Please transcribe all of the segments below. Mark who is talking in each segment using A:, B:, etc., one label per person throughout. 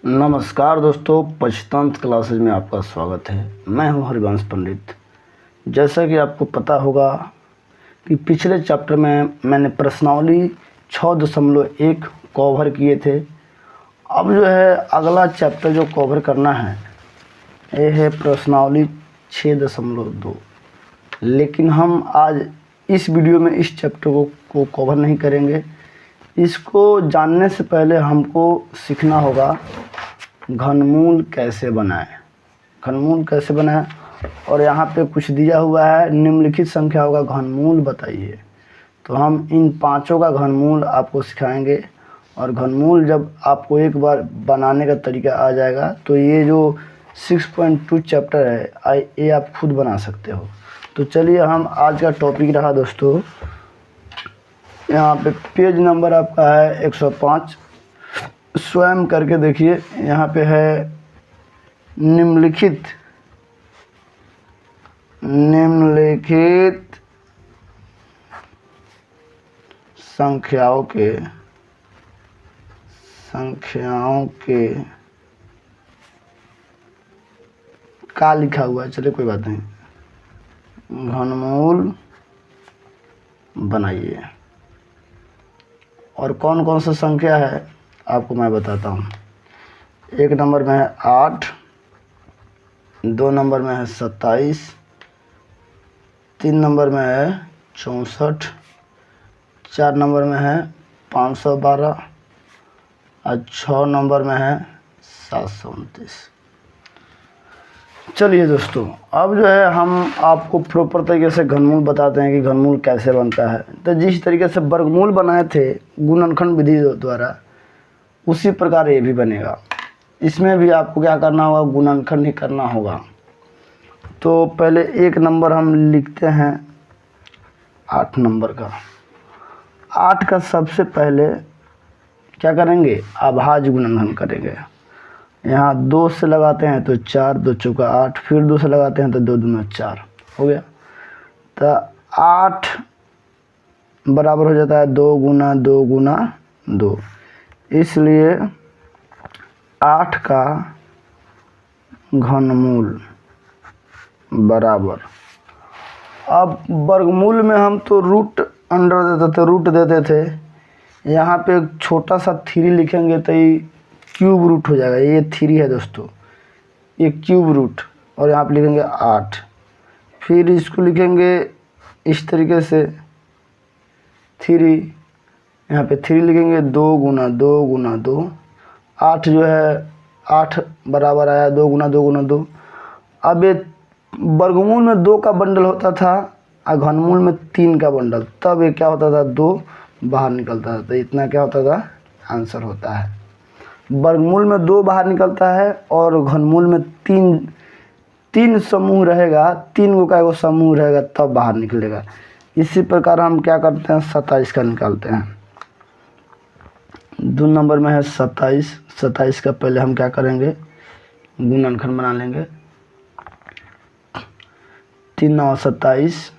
A: नमस्कार दोस्तों, पंचतंत्र क्लासेज में आपका स्वागत है। मैं हूं हरिवंश पंडित। जैसा कि आपको पता होगा कि पिछले चैप्टर में मैंने प्रश्नावली 6.1 कवर किए थे। अब जो है अगला चैप्टर जो कवर करना है ये है प्रश्नावली 6.2। लेकिन हम आज इस वीडियो में इस चैप्टर को कवर नहीं करेंगे। इसको जानने से पहले हमको सीखना होगा घनमूल कैसे बनाएं। घनमूल कैसे बनाएं, और यहाँ पे कुछ दिया हुआ है, निम्नलिखित संख्याओं का घनमूल बताइए। तो हम इन पांचों का घनमूल आपको सिखाएंगे। और घनमूल जब आपको एक बार बनाने का तरीका आ जाएगा तो ये जो 6.2 चैप्टर है ये आप खुद बना सकते हो। तो चलिए, हम आज का टॉपिक रहा दोस्तों, यहाँ पे पेज नंबर आपका है 105। स्वयं करके देखिए, यहाँ पे है निम्नलिखित संख्याओं के का लिखा हुआ है। चलिए कोई बात नहीं, घनमूल बनाइए। और कौन कौन सा संख्या है आपको मैं बताता हूँ। 1 नंबर में है 8, 2 नंबर में है 27, 3 नंबर में है 64, 4 नंबर में है 512 और 6 नंबर में है 729। चलिए दोस्तों, अब जो है हम आपको प्रॉपर तरीके से घनमूल बताते हैं कि घनमूल कैसे बनता है। तो जिस तरीके से वर्गमूल बनाए थे गुणनखंड विधि द्वारा, उसी प्रकार ये भी बनेगा। इसमें भी आपको क्या करना होगा, गुणनखंड ही करना होगा। तो पहले 1 नंबर हम लिखते हैं 8 नंबर का। 8 का सबसे पहले क्या करेंगे, अभाज्य गुणनखंड करेंगे। यहाँ 2 से लगाते हैं तो 4, 2 चौका 8, फिर 2 से लगाते हैं तो 2 दूना 4 हो गया। तो 8 बराबर हो जाता है 2 गुना 2 गुना 2। इसलिए 8 का घनमूल बराबर, अब वर्गमूल में हम तो रूट अंडर देते थे, रूट देते थे। यहाँ पे एक छोटा सा 3 लिखेंगे तो ये क्यूब रूट हो जाएगा। ये 3 है दोस्तों, ये क्यूब रूट। और यहाँ पे लिखेंगे 8, फिर इसको लिखेंगे इस तरीके से 3, यहाँ पे 3 लिखेंगे 2 गुना 2 गुना 2। 8 जो है 8 बराबर आया 2 गुना 2 गुना 2। अब ये वर्गमूल में 2 का बंडल होता था और घनमूल में 3 का बंडल, तब ये क्या होता था, 2 बाहर निकलता था। तो इतना क्या होता था, आंसर होता है। वर्गमूल में 2 बाहर निकलता है और घनमूल में 3 समूह रहेगा, 3 गो का एगो समूह रहेगा तब बाहर निकलेगा। इसी प्रकार हम क्या करते हैं, 27 का निकालते हैं। 2 नंबर में है 27। 27 का पहले हम क्या करेंगे, गुणनखंड बना लेंगे। 3 9 27,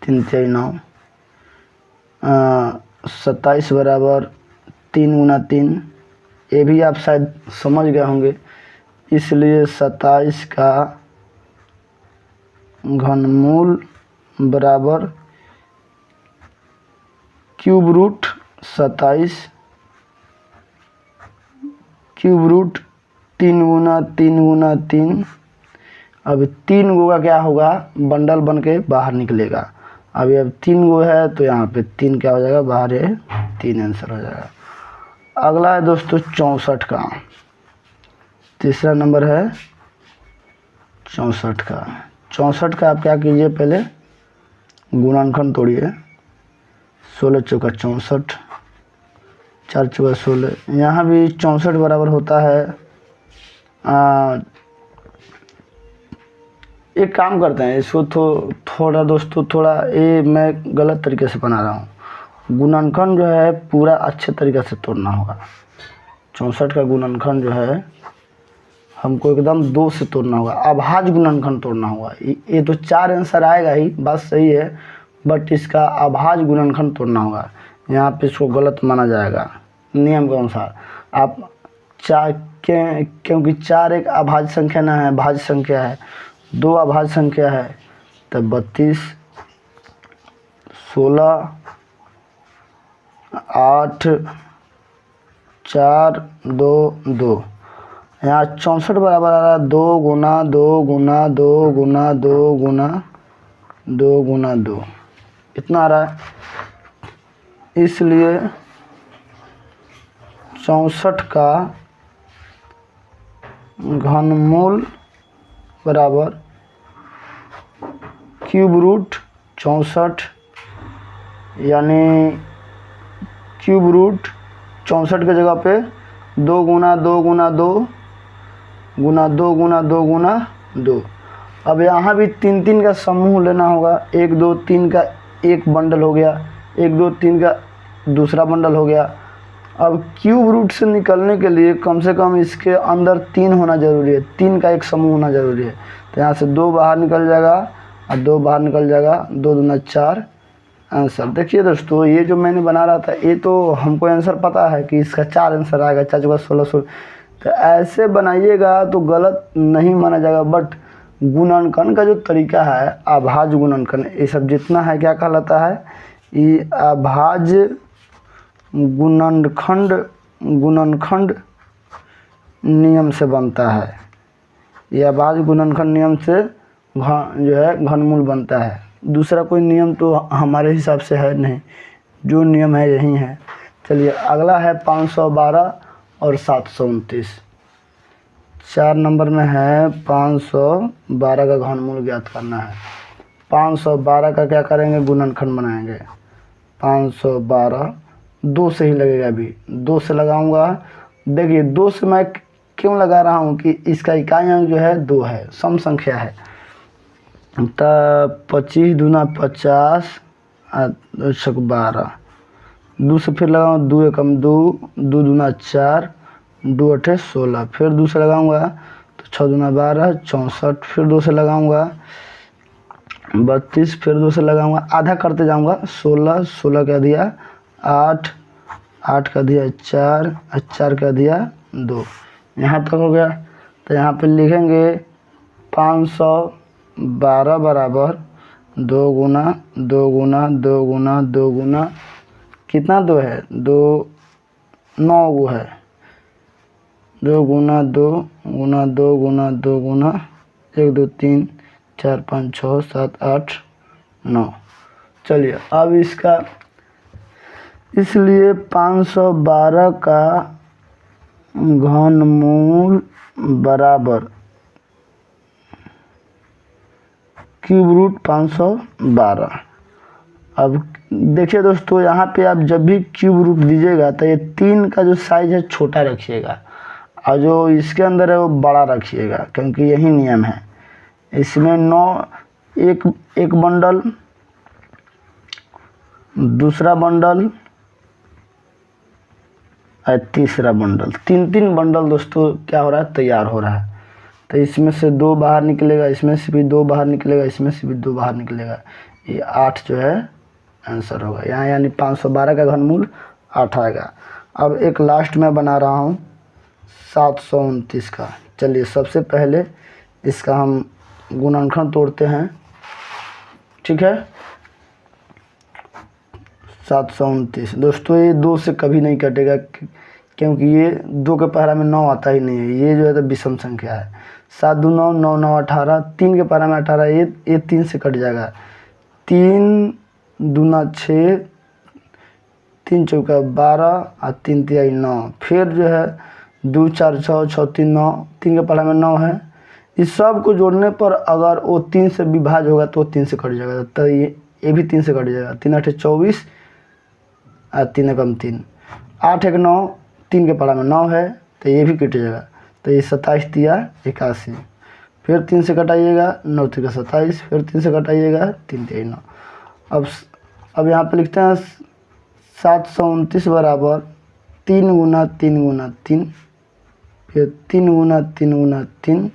A: 3 3 9, 27 बराबर 3 गुना 3। ये भी आप शायद समझ गए होंगे। इसलिए 27 का घनमूल बराबर क्यूब रूट 27, क्यूब रूट 3 गुना 3 गुना 3। अब 3 गो का क्या होगा, बंडल बन के बाहर निकलेगा। अब 3 गो है तो यहाँ पे 3 क्या हो जाएगा, बाहर है 3 आंसर हो जाएगा। अगला है दोस्तों 64 का। तीसरा नंबर है 64 का। 64 का आप क्या कीजिए, पहले गुणनखंड तोड़िए। 16 चौका 64, 4 चौका 16। यहाँ भी 64 बराबर होता है, एक काम करते हैं, इसको थोड़ा दोस्तों, थोड़ा ये मैं गलत तरीके से बना रहा हूँ। गुणनखंड जो है पूरा अच्छे तरीके से तोड़ना होगा। 64 का गुणनखंड जो है हमको एकदम 2 से तोड़ना होगा। अभाज्य गुणनखंड तोड़ना होगा। ये तो 4 आंसर आएगा ही, बात सही है, बट इसका अभाज्य गुणनखंड तोड़ना होगा। यहाँ पे इसको गलत माना जाएगा। नियम के अनुसार आप क्योंकि 4 एक अभाज्य संख्या ना है, भाज्य संख्या है, 2 अभाज्य संख्या है, तब 32, 16, 8, 4, 2, 2। यहाँ 64 बराबर आ रहा है 2 गुना 2 गुना 2 गुना 2 गुना 2 गुना 2, इतना आ रहा है। इसलिए 64 का घनमूल बराबर क्यूब रूट 64, यानी क्यूब रूट 64 की जगह पे 2 गुना 2 गुना 2 गुना 2 गुना 2 गुना 2। अब यहाँ भी 3 3 का समूह लेना होगा। 1 2 3 का एक बंडल हो गया, 1 2 3 का दूसरा बंडल हो गया। अब क्यूब रूट से निकलने के लिए कम से कम इसके अंदर 3 होना ज़रूरी है, 3 का एक समूह होना ज़रूरी है। तो यहाँ से 2 बाहर निकल जाएगा और 2 बाहर निकल जाएगा, 2 दूना 4 आंसर। देखिए दोस्तों, ये जो मैंने बना रहा था ये तो हमको आंसर पता है कि इसका 4 आंसर आएगा, 4 चौका 16 16। तो ऐसे बनाइएगा तो गलत नहीं माना जाएगा। बट गुणनखंड का जो तरीका है, अभाज्य गुणनखंड, ये सब जितना है क्या कहलाता है, ये अभाज्य गुणनखंड नियम से बनता है। यह अभाज्य गुणनखंड नियम से जो है घनमूल बनता है। दूसरा कोई नियम तो हमारे हिसाब से है नहीं, जो नियम है यही है। चलिए अगला है 512 और 729। 4 नंबर में है 512 का घनमूल ज्ञात करना है। 512 का क्या करेंगे, गुणनखंड बनाएंगे। 512 2 से ही लगेगा, अभी 2 से लगाऊंगा। देखिए 2 से मैं क्यों लगा रहा हूँ कि इसका इकाई अंक जो है 2 है, सम संख्या है। तब 25 दूना 50 और 12, 2 से फिर लगाऊँ, 2 एकम 2, 2 दूना 4, 2 अठे 16, फिर 2 से लगाऊंगा तो 6 दूना 12, 64, फिर 2 से लगाऊंगा 32, फिर 2 से लगाऊंगा, आधा करते जाऊंगा, 16, 16 का दिया 8, 8 का दिया 4, 4 का दिया 2, यहाँ तक हो गया। तो यहाँ पे लिखेंगे 512 बराबर 2 गुना 2 गुना 2 गुना 2 गुना कितना 2 है, 2 9 गो है, 2 गुना 2 गुना 2 गुना 2 गुना 1 2 3 4 5 6 7 8 9। चलिए अब इसका, इसलिए 512 का घनमूल बराबर क्यूब रूट 512। अब देखिए दोस्तों, यहाँ पे आप जब भी क्यूब रूट दीजिएगा तो ये 3 का जो साइज है छोटा रखिएगा और जो इसके अंदर है वो बड़ा रखिएगा, क्योंकि यही नियम है। इसमें 9 एक बंडल, दूसरा बंडल और तीसरा बंडल, 3 बंडल दोस्तों क्या हो रहा है, तैयार हो रहा है। तो इसमें से 2 बाहर निकलेगा, इसमें से भी 2 बाहर निकलेगा, इसमें से भी 2 बाहर निकलेगा। ये 8 जो है आंसर होगा यहाँ, यानी 512 का घनमूल 8 आएगा। अब एक लास्ट में बना रहा हूँ 729 का। चलिए सबसे पहले इसका हम गुणनखंड तोड़ते हैं, ठीक है। 729 दोस्तों, ये 2 से कभी नहीं कटेगा, क्योंकि ये 2 के पहरा में 9 आता ही नहीं है। ये जो है तो विषम संख्या है। 7 2 9 9 9 18, 3 के पहरा में 18, ये 3 से कट जाएगा। 3 दूना 6, 3 चौका 12 और 3 तिहाई 9, फिर जो है 2 4 6 6 3 9, 3 के पहरा में 9 है। इस सब को जोड़ने पर अगर वो 3 से विभाज्य होगा तो 3 से कट जाएगा, तो ये भी 3 से कट जाएगा। 3 8 24 और 3 एकम 3, 8 1 9, 3 के पहरा में 9 है तो ये भी कट जाएगा। तो ये 27 तिया 81, फिर 3 से कटाइएगा, 9 3 27, फिर 3 से कटाइएगा, 3 तिहाई 9। अब यहाँ पे लिखते हैं 729 बराबर 3 गुना 3 गुना 3, फिर 3 गुना 3 गुना 3,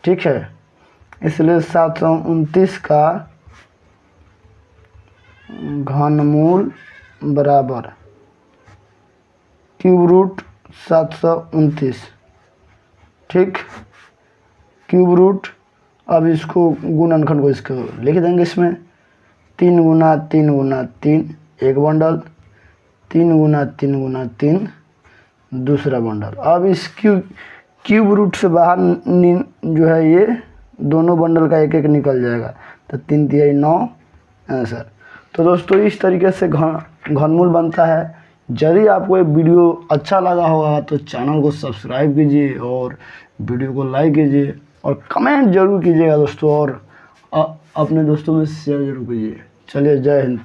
A: ठीक है। इसलिए 729 का घनमूल बराबर क्यूब रूट 729। ठीक, क्यूब रूट, अब इसको गुणनखंड को इसको लिख देंगे इसमें 3 गुना 3 गुना 3 एक बंडल, 3 गुना 3 गुना 3 दूसरा बंडल। अब इस क्यूब रूट से बाहर जो है ये दोनों बंडल का एक एक निकल जाएगा, तो 3 तिहाई 9 आंसर। तो दोस्तों इस तरीके से घनमूल बनता है। यदि आपको ये वीडियो अच्छा लगा होगा तो चैनल को सब्सक्राइब कीजिए और वीडियो को लाइक कीजिए और कमेंट जरूर कीजिएगा दोस्तों, और अपने दोस्तों में शेयर जरूर कीजिए। चलिए, जय हिंद।